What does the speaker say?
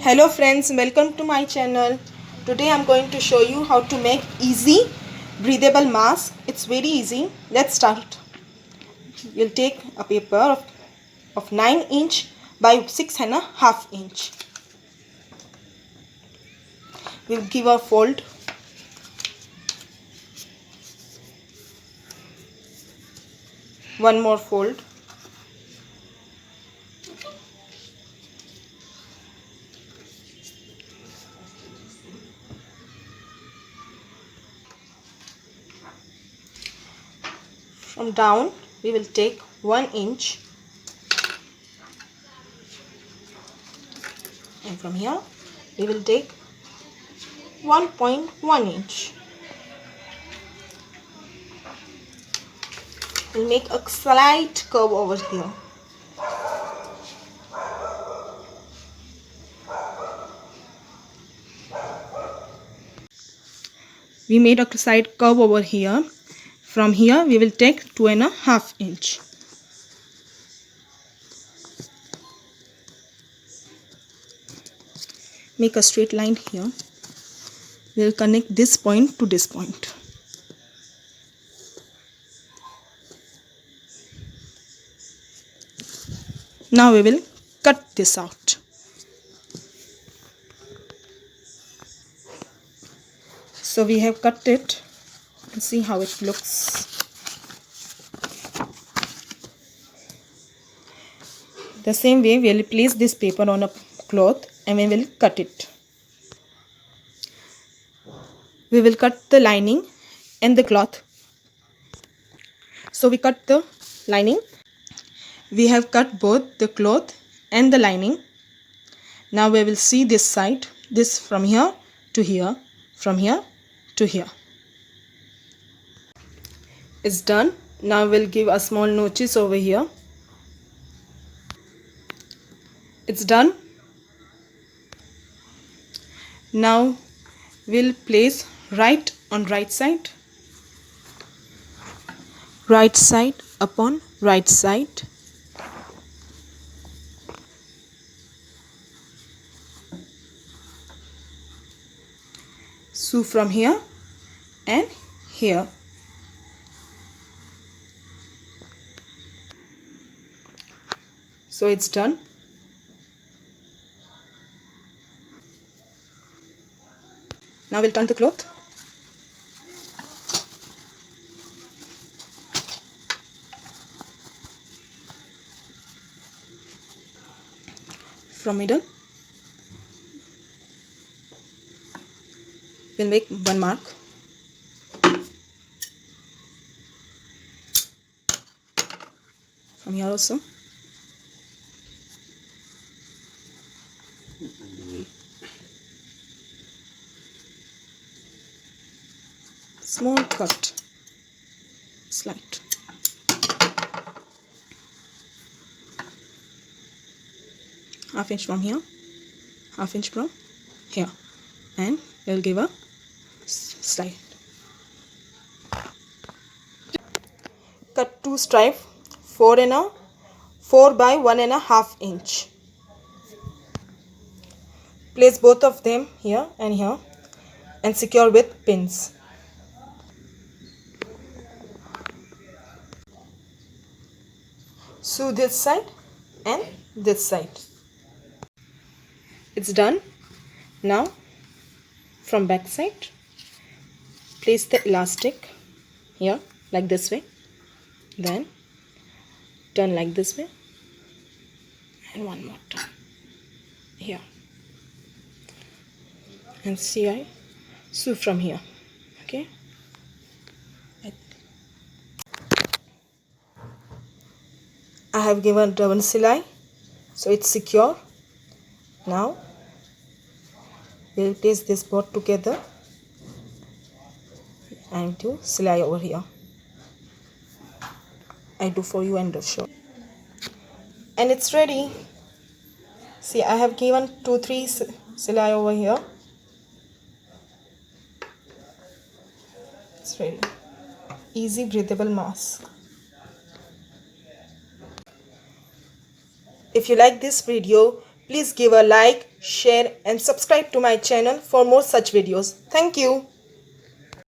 Hello friends, welcome to my channel. Today I'm going to show you how to make easy breathable mask. It's very easy. Let's start. You'll take a paper of 9 inch by 6.5 inch. We'll give a fold. One more fold. From down we will take 1 inch, and from here we will take 1.1 inch. We'll make a slight curve over here. We made a side curve over here. From here we will take 2.5 inch. Make a straight line here. We will connect this point to this point. Now we will cut this out. So we have cut it. Let's see how it looks. The same way we will place this paper on a cloth and we will cut it. We will cut the lining and the cloth. So we cut the lining. We have cut both the cloth and the lining. Now we will see this side, this from here to here, from here to here. It's done. Now we'll give a small notches over here. It's done. Now we'll place right on right side upon right side. Sew from here and here. So it's done. Now we'll turn the cloth. From middle we'll make one mark. From here also. Small cut, slight. Half inch from here, half inch from here, and we'll give a slide. Cut 2 stripe, 4 by 1.5 inch. Place both of them here and here and secure with pins. Sew this side and this side. It's done. Now from back side, place the elastic here like this way, then turn like this way, and one more turn here, and see I sew from here. Okay, I have given double silai, so it's secure. Now we'll place this both together and do silai over here. I do for you and do show. And it's ready. See, I have given 2-3 silai over here. It's ready. Easy breathable mask. If you like this video, Please give a like, share and subscribe to my channel for more such videos. Thank you.